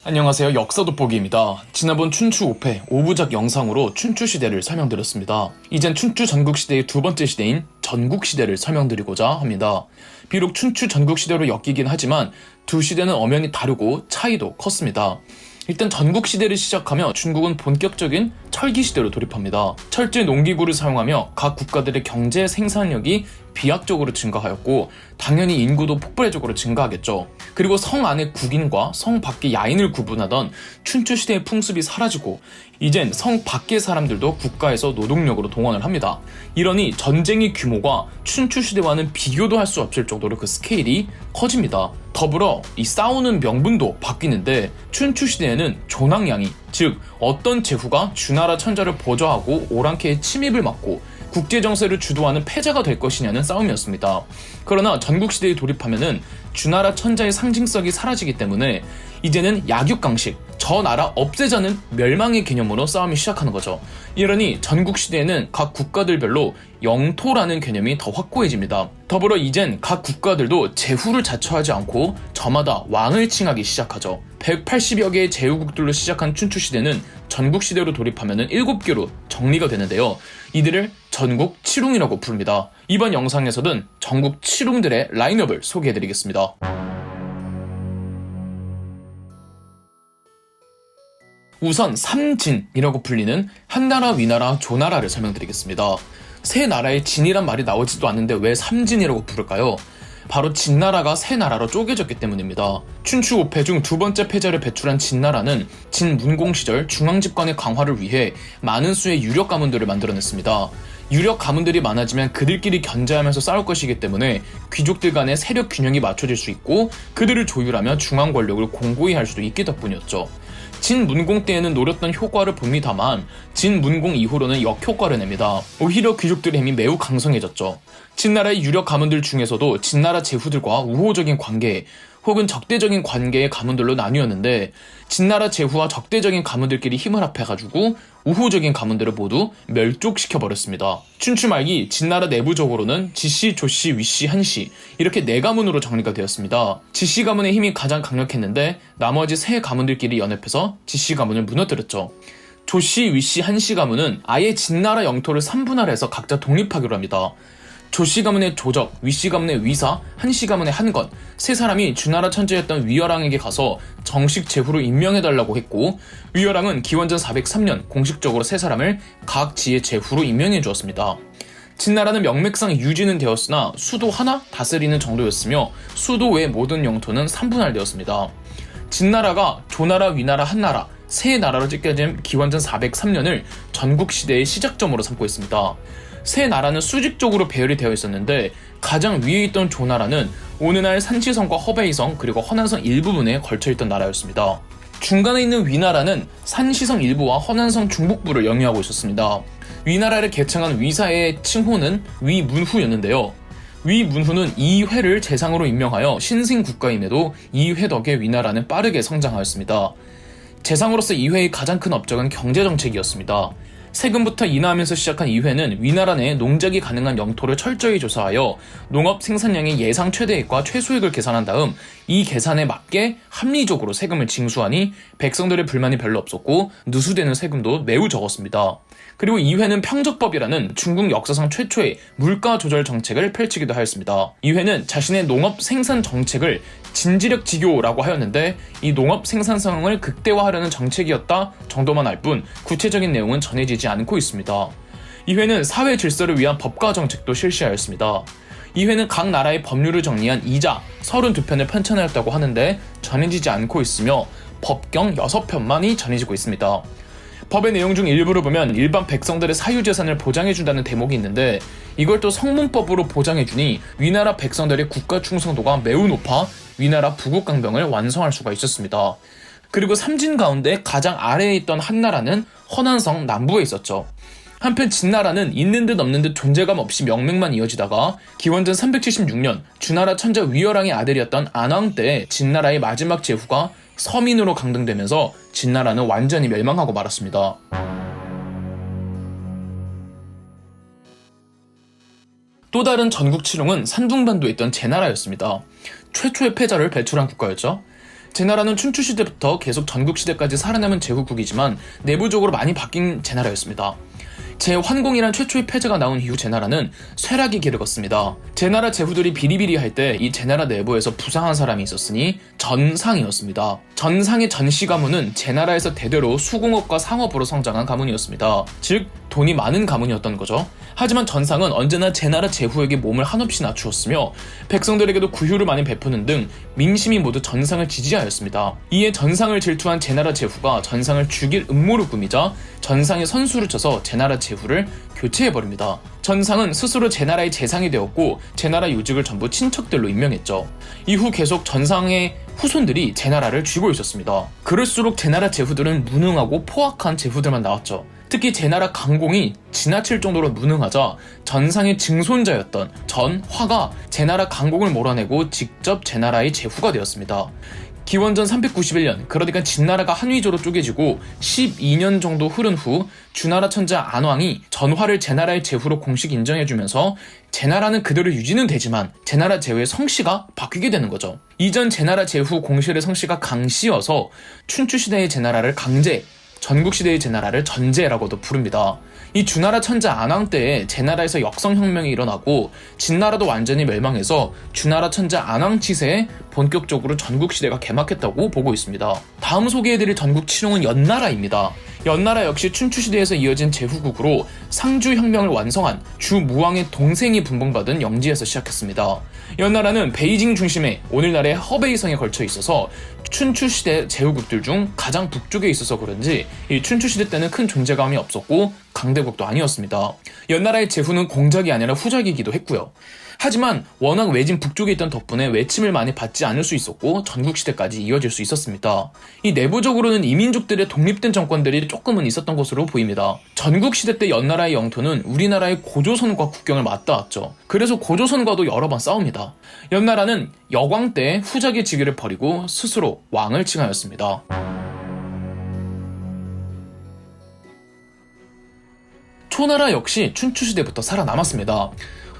안녕하세요. 역사 돋보기입니다. 지난번 춘추 5패 5부작 영상으로 춘추시대를 설명드렸습니다. 이젠 춘추 전국시대의 두 번째 시대인 전국시대를 설명드리고자 합니다. 비록 춘추 전국시대로 엮이긴 하지만 두 시대는 엄연히 다르고 차이도 컸습니다. 일단 전국시대를 시작하며 중국은 본격적인 철기시대로 돌입합니다. 철제 농기구를 사용하며 각 국가들의 경제 생산력이 비약적으로 증가하였고 당연히 인구도 폭발적으로 증가하겠죠. 그리고 성 안의 국인과 성 밖의 야인을 구분하던 춘추시대의 풍습이 사라지고 이젠 성 밖의 사람들도 국가에서 노동력으로 동원을 합니다. 이러니 전쟁의 규모가 춘추시대와는 비교도 할 수 없을 정도로 그 스케일이 커집니다. 더불어 이 싸우는 명분도 바뀌는데 춘추시대에는 조낭양이, 즉 어떤 제후가 주나라 천자를 보좌하고 오랑캐의 침입을 막고 국제정세를 주도하는 패자가 될 것이냐는 싸움이었습니다. 그러나 전국시대에 돌입하면은 주나라 천자의 상징성이 사라지기 때문에 이제는 약육강식, 저 나라 없애자는 멸망의 개념으로 싸움이 시작하는 거죠. 이러니 전국시대에는 각 국가들별로 영토라는 개념이 더 확고해집니다. 더불어 이젠 각 국가들도 제후를 자처하지 않고 저마다 왕을 칭하기 시작하죠. 180여 개의 제후국들로 시작한 춘추시대는 전국시대로 돌입하면 7개로 정리가 되는데요. 이들을 전국 칠웅이라고 부릅니다. 이번 영상에서는 전국 칠웅들의 라인업을 소개해드리겠습니다. 우선 삼진이라고 불리는 한나라, 위나라, 조나라를 설명드리겠습니다. 세 나라의 진이란 말이 나오지도 않는데 왜 삼진이라고 부를까요? 바로 진나라가 세 나라로 쪼개졌기 때문입니다. 춘추 5패 중 두 번째 패자를 배출한 진나라는 진문공 시절 중앙집권의 강화를 위해 많은 수의 유력 가문들을 만들어냈습니다. 유력 가문들이 많아지면 그들끼리 견제하면서 싸울 것이기 때문에 귀족들 간의 세력 균형이 맞춰질 수 있고 그들을 조율하며 중앙 권력을 공고히 할 수도 있기 덕분이었죠. 진문공 때에는 노렸던 효과를 봅니다만 진문공 이후로는 역효과를 냅니다. 오히려 귀족들의 힘이 매우 강성해졌죠. 진나라의 유력 가문들 중에서도 진나라 제후들과 우호적인 관계 혹은 적대적인 관계의 가문들로 나뉘었는데 진나라 제후와 적대적인 가문들끼리 힘을 합해가지고 우호적인 가문들을 모두 멸족시켜버렸습니다. 춘추 말기 진나라 내부적으로는 지씨, 조씨, 위씨, 한씨 이렇게 네 가문으로 정리가 되었습니다. 지씨 가문의 힘이 가장 강력했는데 나머지 세 가문들끼리 연합해서 지씨 가문을 무너뜨렸죠. 조씨, 위씨, 한씨 가문은 아예 진나라 영토를 3분할해서 각자 독립하기로 합니다. 조씨 가문의 조적, 위씨 가문의 위사, 한씨 가문의 한건 세 사람이 주나라 천재였던 위열왕에게 가서 정식 제후로 임명해달라고 했고 위열왕은 기원전 403년 공식적으로 세 사람을 각 지의 제후로 임명해 주었습니다. 진나라는 명맥상 유지는 되었으나 수도 하나 다스리는 정도였으며 수도 외 모든 영토는 3분할되었습니다. 진나라가 조나라, 위나라, 한나라 세 나라로 찢겨진 기원전 403년을 전국시대의 시작점으로 삼고 있습니다. 세 나라는 수직적으로 배열이 되어 있었는데 가장 위에 있던 조나라는 오늘날 산시성과 허베이성 그리고 허난성 일부분에 걸쳐있던 나라였습니다. 중간에 있는 위나라는 산시성 일부와 허난성 중북부를 영유하고 있었습니다. 위나라를 개창한 위사의 칭호는 위문후였는데요. 위문후는 이회를 재상으로 임명하여 신생국가임에도 이회 덕에 위나라는 빠르게 성장하였습니다. 재상으로서 이회의 가장 큰 업적은 경제정책이었습니다. 세금부터 인하하면서 시작한 이회는 위나라 내 농작이 가능한 영토를 철저히 조사하여 농업 생산량의 예상 최대액과 최소액을 계산한 다음 이 계산에 맞게 합리적으로 세금을 징수하니 백성들의 불만이 별로 없었고 누수되는 세금도 매우 적었습니다. 그리고 이회는 평적법이라는 중국 역사상 최초의 물가 조절 정책을 펼치기도 하였습니다. 이회는 자신의 농업 생산 정책을 진지력 지교라고 하였는데 이 농업 생산성을 극대화하려는 정책이었다 정도만 알 뿐 구체적인 내용은 전해지지 않고 있습니다. 이회는 사회 질서를 위한 법과 정책도 실시하였습니다. 이회는 각 나라의 법률을 정리한 이자 32편을 편찬하였다고 하는데 전해지지 않고 있으며 법경 6편만이 전해지고 있습니다. 법의 내용 중 일부를 보면 일반 백성들의 사유재산을 보장해준다는 대목이 있는데 이걸 또 성문법으로 보장해주니 위나라 백성들의 국가 충성도가 매우 높아 위나라 부국강병을 완성할 수가 있었습니다. 그리고 삼진 가운데 가장 아래에 있던 한나라는 허난성 남부에 있었죠. 한편 진나라는 있는 듯 없는 듯 존재감 없이 명맥만 이어지다가 기원전 376년 주나라 천자 위열왕의 아들이었던 안왕 때 진나라의 마지막 제후가 서민으로 강등되면서 진나라는 완전히 멸망하고 말았습니다. 또 다른 전국 칠웅은 산둥반도에 있던 제나라였습니다. 최초의 패자를 배출한 국가였죠. 제나라는 춘추시대부터 계속 전국시대까지 살아남은 제후국이지만 내부적으로 많이 바뀐 제나라였습니다. 제환공이란 최초의 패자가 나온 이후 제나라는 쇠락의 길을 걷습니다. 제나라 제후들이 비리비리할 때 이 제나라 내부에서 부상한 사람이 있었으니 전상이었습니다. 전상의 전씨 가문은 제나라에서 대대로 수공업과 상업으로 성장한 가문이었습니다. 즉 돈이 많은 가문이었던 거죠. 하지만 전상은 언제나 제나라 제후에게 몸을 한없이 낮추었으며 백성들에게도 구휼을 많이 베푸는 등 민심이 모두 전상을 지지하였습니다. 이에 전상을 질투한 제나라 제후가 전상을 죽일 음모를 꾸미자 전상의 선수를 쳐서 제나라 제후를 교체해버립니다. 전상은 스스로 제나라의 재상이 되었고 제나라 요직을 전부 친척들로 임명했죠. 이후 계속 전상의 후손들이 제나라를 쥐고 있었습니다. 그럴수록 제나라 제후들은 무능하고 포악한 제후들만 나왔죠. 특히 제나라 강공이 지나칠 정도로 무능하자 전상의 증손자였던 전화가 제나라 강공을 몰아내고 직접 제나라의 제후가 되었습니다. 기원전 391년, 그러니까 진나라가 한위조로 쪼개지고 12년 정도 흐른 후 주나라 천자 안왕이 전화를 제나라의 제후로 공식 인정해주면서 제나라는 그대로 유지는 되지만 제나라 제후의 성씨가 바뀌게 되는 거죠. 이전 제나라 제후 공실의 성씨가 강씨여서 춘추시대의 제나라를 강제, 전국시대의 제나라를 전제라고도 부릅니다. 이 주나라 천자 안왕 때에 제나라에서 역성혁명이 일어나고 진나라도 완전히 멸망해서 주나라 천자 안왕 치세에 본격적으로 전국시대가 개막했다고 보고 있습니다. 다음 소개해드릴 전국 칠홍은 연나라입니다. 연나라 역시 춘추시대에서 이어진 제후국으로 상주혁명을 완성한 주무왕의 동생이 분봉받은 영지에서 시작했습니다. 연나라는 베이징 중심의 오늘날의 허베이성에 걸쳐 있어서 춘추시대 제후국들 중 가장 북쪽에 있어서 그런지 이 춘추시대 때는 큰 존재감이 없었고 강대국도 아니었습니다. 연나라의 제후는 공작이 아니라 후작이기도 했고요. 하지만 워낙 외진 북쪽에 있던 덕분에 외침을 많이 받지 않을 수 있었고 전국시대까지 이어질 수 있었습니다. 이 내부적으로는 이민족들의 독립된 정권들이 조금은 있었던 것으로 보입니다. 전국시대 때 연나라의 영토는 우리나라의 고조선과 국경을 맞닿았죠. 그래서 고조선과도 여러 번 싸웁니다. 연나라는 여광 때 후작의 직위를 버리고 스스로 왕을 칭하였습니다. 초나라 역시 춘추시대부터 살아남았습니다.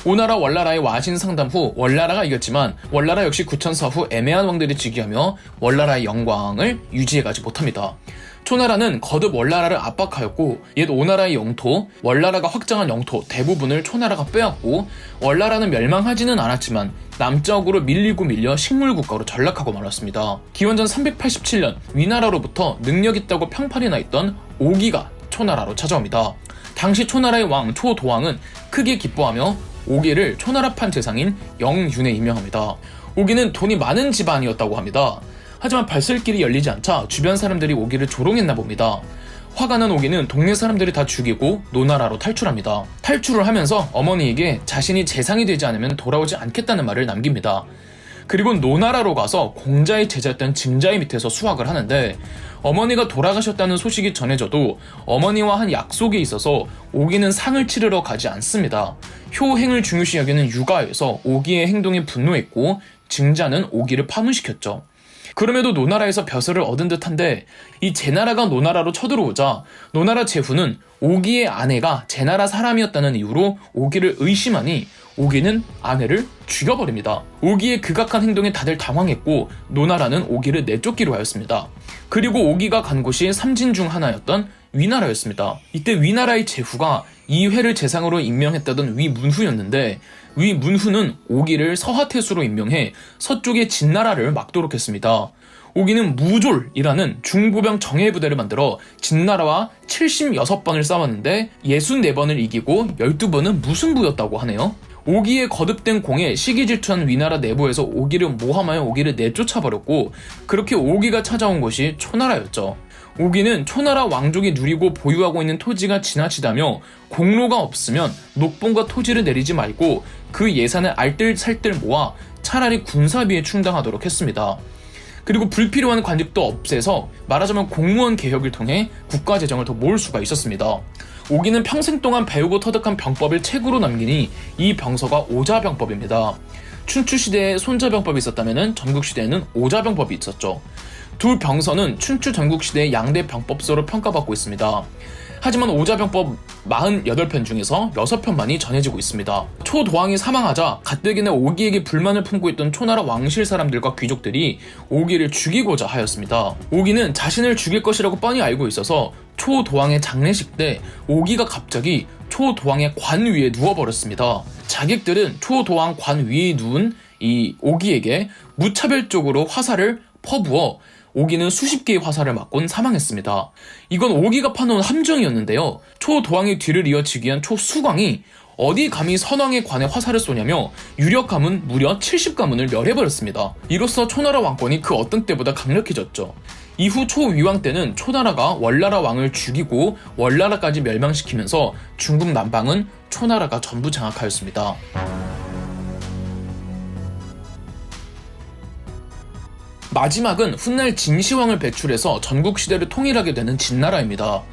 오나라 월나라의 와신 상담 후 월나라가 이겼지만 월나라 역시 구천사 후 애매한 왕들이 즉위하며 월나라의 영광을 유지해가지 못합니다. 초나라는 거듭 월나라를 압박하였고 옛 오나라의 영토, 월나라가 확장한 영토 대부분을 초나라가 빼앗고 월나라는 멸망하지는 않았지만 남쪽으로 밀려 식물국가로 전락하고 말았습니다. 기원전 387년 위나라로부터 능력 있다고 평판이 나 있던 오기가 초나라로 찾아옵니다. 당시 초나라의 왕 초도왕은 크게 기뻐하며 오기를 초나라판 재상인 영윤에 임명합니다. 오기는 돈이 많은 집안이었다고 합니다. 하지만 발설길이 열리지 않자 주변 사람들이 오기를 조롱했나 봅니다. 화가 난 오기는 동네 사람들이 다 죽이고 노나라로 탈출합니다. 탈출을 하면서 어머니에게 자신이 재상이 되지 않으면 돌아오지 않겠다는 말을 남깁니다. 그리고 노나라로 가서 공자의 제자였던 증자의 밑에서 수학을 하는데 어머니가 돌아가셨다는 소식이 전해져도 어머니와 한 약속에 있어서 오기는 상을 치르러 가지 않습니다. 효행을 중요시 여기는 유가에서 오기의 행동에 분노했고 증자는 오기를 파문시켰죠. 그럼에도 노나라에서 벼슬을 얻은 듯한데 이 제나라가 노나라로 쳐들어오자 노나라 제후는 오기의 아내가 제나라 사람이었다는 이유로 오기를 의심하니 오기는 아내를 죽여버립니다. 오기의 극악한 행동에 다들 당황했고 노나라는 오기를 내쫓기로 하였습니다. 그리고 오기가 간 곳이 삼진 중 하나였던 위나라였습니다. 이때 위나라의 제후가 이회를 재상으로 임명했다던 위문후였는데 위문후는 오기를 서하태수로 임명해 서쪽의 진나라를 막도록 했습니다. 오기는 무졸이라는 중보병 정예부대를 만들어 진나라와 76번을 싸웠는데 64번을 이기고 12번은 무승부였다고 하네요. 오기의 거듭된 공에 시기질투한 위나라 내부에서 오기를 모함하여 오기를 내쫓아버렸고 그렇게 오기가 찾아온 곳이 초나라였죠. 오기는 초나라 왕족이 누리고 보유하고 있는 토지가 지나치다며 공로가 없으면 녹봉과 토지를 내리지 말고 그 예산을 알뜰살뜰 모아 차라리 군사비에 충당하도록 했습니다. 그리고 불필요한 관직도 없애서 말하자면 공무원 개혁을 통해 국가 재정을 더 모을 수가 있었습니다. 오기는 평생 동안 배우고 터득한 병법을 책으로 남기니 이 병서가 오자병법입니다. 춘추시대에 손자병법이 있었다면 전국시대에는 오자병법이 있었죠. 두 병서는 춘추 전국시대의 양대 병법서로 평가받고 있습니다. 하지만 오자병법 48편 중에서 6편만이 전해지고 있습니다. 초도왕이 사망하자 가뜩이나 오기에게 불만을 품고 있던 초나라 왕실 사람들과 귀족들이 오기를 죽이고자 하였습니다. 오기는 자신을 죽일 것이라고 뻔히 알고 있어서 초도왕의 장례식 때 오기가 갑자기 초도왕의 관 위에 누워버렸습니다. 자객들은 초도왕 관 위에 누운 이 오기에게 무차별적으로 화살을 퍼부어 오기는 수십 개의 화살을 맞곤 사망했습니다. 이건 오기가 파놓은 함정이었는데요. 초도왕의 뒤를 이어 즉위한 초수광이 어디 감히 선왕의 관에 화살을 쏘냐며 유력 가문 무려 70가문을 멸해버렸습니다. 이로써 초나라 왕권이 그 어떤 때보다 강력해졌죠. 이후 초위왕 때는 초나라가 월나라 왕을 죽이고 월나라까지 멸망시키면서 중국 남방은 초나라가 전부 장악하였습니다. 마지막은 훗날 진시황을 배출해서 전국시대를 통일하게 되는 진나라입니다.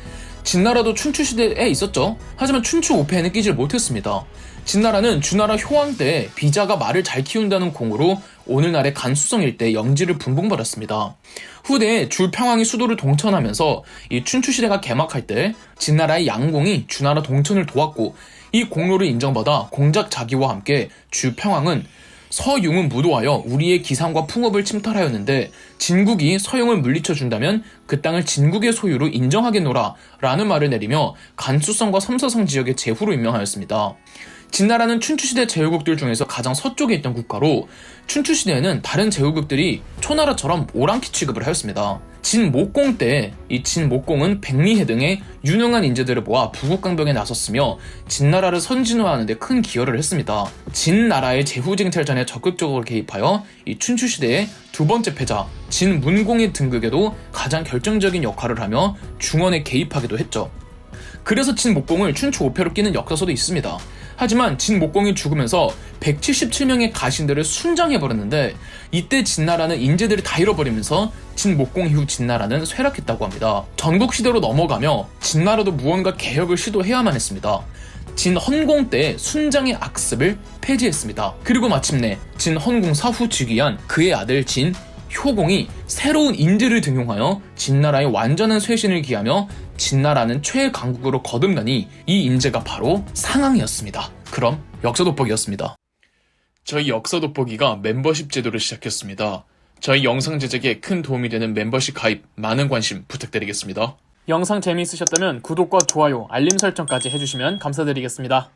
진나라도 춘추시대에 있었죠. 하지만 춘추 5패에는 끼질 못했습니다. 진나라는 주나라 효왕 때 비자가 말을 잘 키운다는 공으로 오늘날의 간수성 일대 영지를 분봉받았습니다. 후대에 줄평왕이 수도를 동천하면서 이 춘추시대가 개막할 때 진나라의 양공이 주나라 동천을 도왔고 이 공로를 인정받아 공작 자기와 함께 주평왕은 서용은 무도하여 우리의 기상과 풍업을 침탈하였는데 진국이 서용을 물리쳐준다면 그 땅을 진국의 소유로 인정하겠노라 라는 말을 내리며 간수성과 섬서성 지역의 제후로 임명하였습니다. 진나라는 춘추시대 제후국들 중에서 가장 서쪽에 있던 국가로 춘추시대에는 다른 제후국들이 초나라처럼 오랑캐 취급을 하였습니다. 진목공 때 이 진목공은 백리해 등의 유능한 인재들을 모아 부국강병에 나섰으며 진나라를 선진화하는 데 큰 기여를 했습니다. 진나라의 제후쟁탈전에 적극적으로 개입하여 이 춘추시대의 두 번째 패자 진문공의 등극에도 가장 결정적인 역할을 하며 중원에 개입하기도 했죠. 그래서 진목공을 춘추 5패로 끼는 역사서도 있습니다. 하지만 진목공이 죽으면서 177명의 가신들을 순장해버렸는데 이때 진나라는 인재들이 다 잃어버리면서 진목공 이후 진나라는 쇠락했다고 합니다. 전국시대로 넘어가며 진나라도 무언가 개혁을 시도해야만 했습니다. 진헌공 때 순장의 악습을 폐지했습니다. 그리고 마침내 진헌공 사후 즉위한 그의 아들 진효공이 새로운 인재를 등용하여 진나라의 완전한 쇄신을 기하며 진나라는 최강국으로 거듭나니 이 인재가 바로 상황이었습니다. 그럼 역사 돋보기였습니다. 저희 역사 돋보기가 멤버십 제도를 시작했습니다. 저희 영상 제작에 큰 도움이 되는 멤버십 가입 많은 관심 부탁드리겠습니다. 영상 재미있으셨다면 구독과 좋아요, 알림 설정까지 해주시면 감사드리겠습니다.